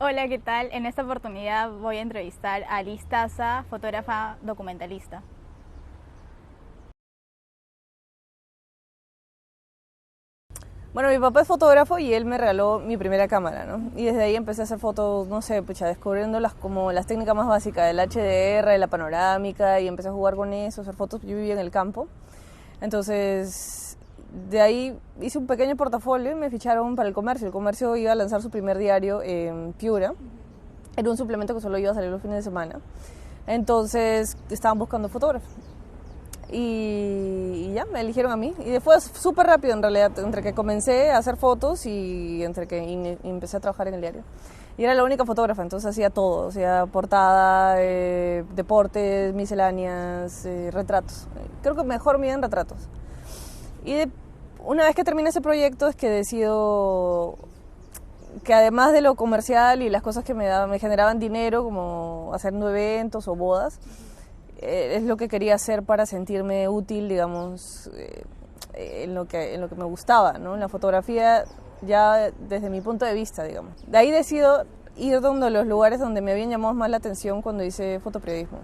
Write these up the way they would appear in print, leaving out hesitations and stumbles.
Hola, ¿qué tal? En esta oportunidad voy a entrevistar a Liz Taza, fotógrafa documentalista. Bueno, mi papá es fotógrafo y él me regaló mi primera cámara, ¿no? Y desde ahí empecé a hacer fotos, no sé, pucha, descubriendo como las técnicas más básicas del HDR, de la panorámica, y empecé a jugar con eso, hacer fotos. Yo vivía en el campo. Entonces, de ahí hice un pequeño portafolio y me ficharon para el comercio. El comercio iba a lanzar su primer diario en Piura. Era un suplemento que solo iba a salir los fines de semana. Entonces, estaban buscando fotógrafos. Y ya, me eligieron a mí. Y fue súper rápido en realidad, entre que comencé a hacer fotos y entre que empecé a trabajar en el diario. Y era la única fotógrafa, entonces hacía todo, hacía portada, deportes, misceláneas, retratos. Creo que mejor me iban retratos. Una vez que terminé ese proyecto es que decido que además de lo comercial y las cosas que me generaban dinero, como haciendo eventos o bodas, es lo que quería hacer para sentirme útil, digamos, en lo que me gustaba, ¿no? En la fotografía, ya desde mi punto de vista, digamos. De ahí decido ir donde los lugares donde me habían llamado más la atención cuando hice fotoperiodismo.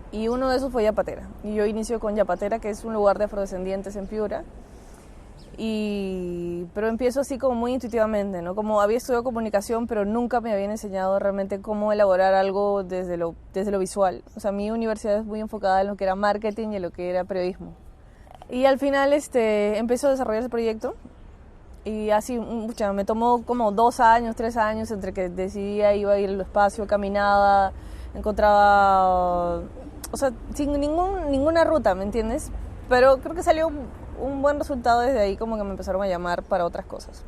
Y uno de esos fue Yapatera. Y yo inicio con Yapatera, que es un lugar de afrodescendientes en Piura. Pero empiezo así como muy intuitivamente, ¿no? Como había estudiado comunicación, pero nunca me habían enseñado realmente cómo elaborar algo desde lo visual. O sea, mi universidad es muy enfocada en lo que era marketing y en lo que era periodismo. Y al final empezó a desarrollar ese proyecto y así me tomó como 2 años, 3 años entre que decidía, iba a ir al espacio, caminaba, encontraba, o sea, sin ninguna ruta, ¿me entiendes? Pero creo que salió un buen resultado desde ahí, como que me empezaron a llamar para otras cosas.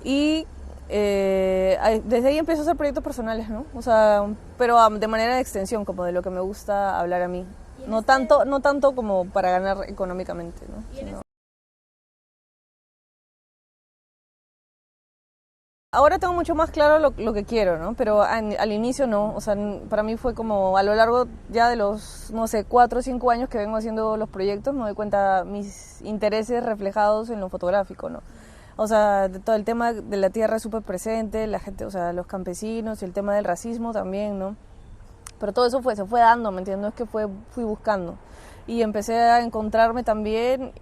Y desde ahí empecé a hacer proyectos personales, ¿no? O sea, pero de manera de extensión, como de lo que me gusta hablar a mí. No tanto como para ganar económicamente, ¿no? Ahora tengo mucho más claro lo que quiero, ¿no? Pero al inicio no. O sea, para mí fue como a lo largo ya de los, no sé, 4 o 5 años que vengo haciendo los proyectos, me doy cuenta mis intereses reflejados en lo fotográfico, ¿no? O sea, todo el tema de la tierra es súper presente, la gente, o sea, los campesinos y el tema del racismo también, ¿no? Pero todo eso se fue dando, ¿me entiendes? No es que fui buscando. Y empecé a encontrarme también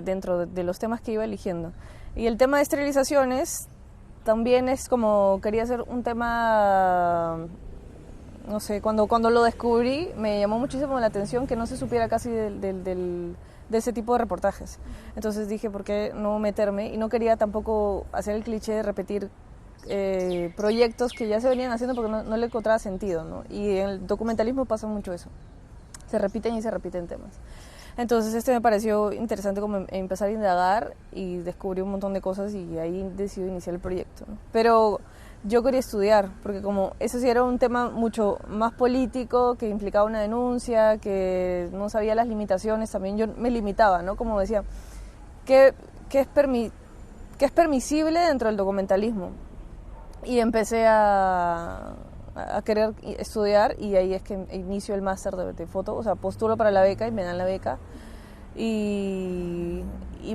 dentro de los temas que iba eligiendo. Y el tema de esterilizaciones también es como, quería hacer un tema, no sé, cuando lo descubrí me llamó muchísimo la atención que no se supiera casi de ese tipo de reportajes. Entonces dije, ¿por qué no meterme? Y no quería tampoco hacer el cliché de repetir proyectos que ya se venían haciendo porque no le encontraba sentido, ¿no? Y en el documentalismo pasa mucho eso. Se repiten y se repiten temas. Entonces me pareció interesante como empezar a indagar y descubrí un montón de cosas y ahí decidí iniciar el proyecto, ¿no? Pero yo quería estudiar, porque como eso sí era un tema mucho más político, que implicaba una denuncia, que no sabía las limitaciones, también yo me limitaba, ¿no? Como decía, ¿qué es permisible dentro del documentalismo? Y empecé a querer estudiar y ahí es que inicio el máster de foto, o sea, postulo para la beca y me dan la beca y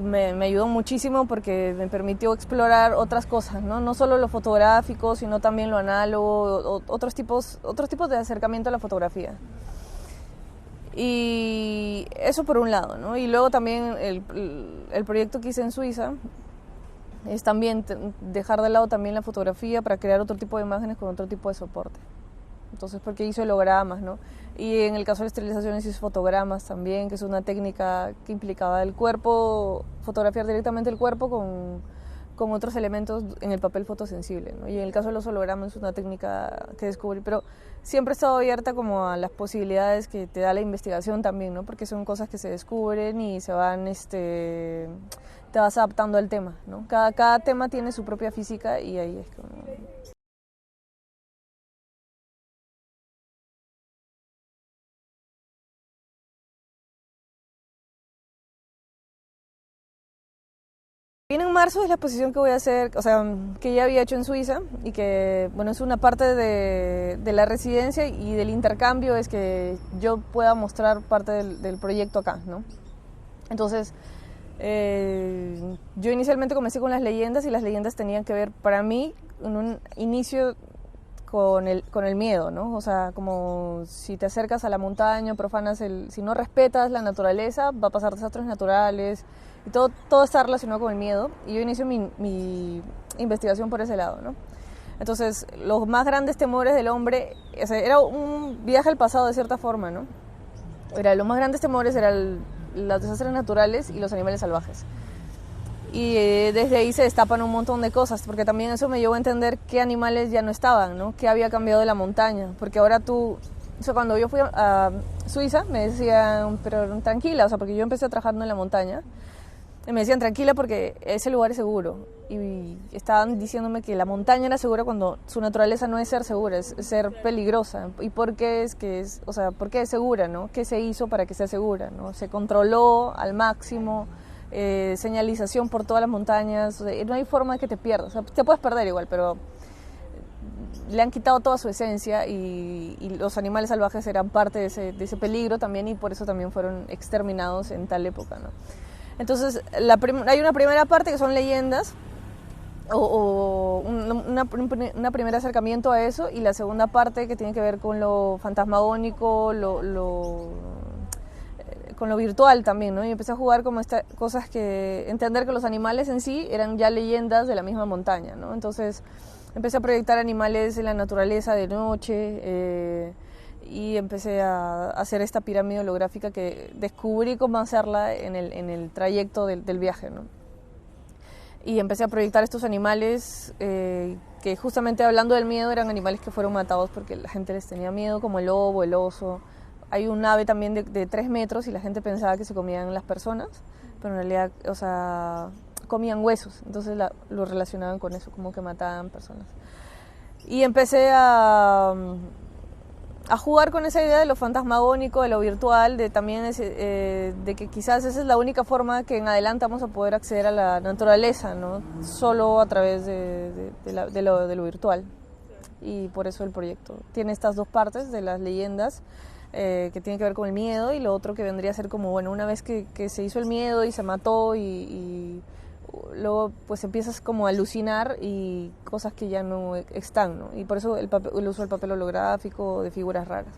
me ayudó muchísimo porque me permitió explorar otras cosas, ¿no? No solo lo fotográfico, sino también lo análogo, otros tipos de acercamiento a la fotografía. Y eso por un lado, ¿no? Y luego también el proyecto que hice en Suiza es también dejar de lado también la fotografía para crear otro tipo de imágenes con otro tipo de soporte. Entonces, porque hizo hologramas, ¿no? Y en el caso de esterilizaciones hizo fotogramas también, que es una técnica que implicaba el cuerpo, fotografiar directamente el cuerpo con otros elementos en el papel fotosensible, ¿no? Y en el caso de los hologramas es una técnica que descubrí, pero siempre he estado abierta como a las posibilidades que te da la investigación también, ¿no? Porque son cosas que se descubren y se van, te vas adaptando al tema, ¿no? Cada tema tiene su propia física y ahí es como... Viene en marzo, es la exposición que voy a hacer, o sea, que ya había hecho en Suiza y que, bueno, es una parte de la residencia y del intercambio, es que yo pueda mostrar parte del proyecto acá, ¿no? Entonces, Yo inicialmente comencé con las leyendas y las leyendas tenían que ver, para mí, en un inicio con el miedo, ¿no? O sea, como si te acercas a la montaña, profanas si no respetas la naturaleza, va a pasar desastres naturales y todo está relacionado con el miedo. Y yo inicio mi investigación por ese lado, ¿no? Entonces, los más grandes temores del hombre, o sea, era un viaje al pasado de cierta forma, ¿no? Los más grandes temores eran los desastres naturales y los animales salvajes. Y desde ahí se destapan un montón de cosas, porque también eso me llevó a entender qué animales ya no estaban, ¿no? Qué había cambiado de la montaña, porque ahora o sea, cuando yo fui a Suiza me decían, pero tranquila, o sea, porque yo empecé trabajando en la montaña, y me decían tranquila porque ese lugar es seguro, y estaban diciéndome que la montaña era segura cuando su naturaleza no es ser segura, es ser peligrosa. ¿Y por qué o sea, por qué es segura, ¿no? ¿Qué se hizo para que sea segura, ¿no? Se controló al máximo, señalización por todas las montañas, o sea, no hay forma de que te pierdas, o sea, te puedes perder igual, pero le han quitado toda su esencia y los animales salvajes eran parte de ese peligro también, y por eso también fueron exterminados en tal época, ¿no? Entonces hay una primera parte que son leyendas o una primer acercamiento a eso, y la segunda parte que tiene que ver con lo fantasmagónico, con lo virtual también, ¿no? Y empecé a jugar como estas cosas, entender que los animales en sí eran ya leyendas de la misma montaña, ¿no? Entonces empecé a proyectar animales en la naturaleza de noche, y empecé a hacer esta pirámide holográfica que descubrí cómo hacerla en el trayecto del viaje, ¿no? Y empecé a proyectar estos animales que, justamente hablando del miedo, eran animales que fueron matados porque la gente les tenía miedo, como el lobo, el oso. Hay un ave también de 3 metros y la gente pensaba que se comían las personas, pero en realidad, o sea, comían huesos, entonces lo relacionaban con eso, como que mataban personas. Y empecé a jugar con esa idea de lo fantasmagónico, de lo virtual, de que quizás esa es la única forma que en adelante vamos a poder acceder a la naturaleza, ¿no? Solo a través de lo virtual. Y por eso el proyecto tiene estas dos partes de las leyendas, que tiene que ver con el miedo, y lo otro que vendría a ser como, bueno, una vez que se hizo el miedo y se mató y luego pues empiezas como a alucinar y cosas que ya no están, ¿no? Y por eso el uso del papel holográfico, de figuras raras.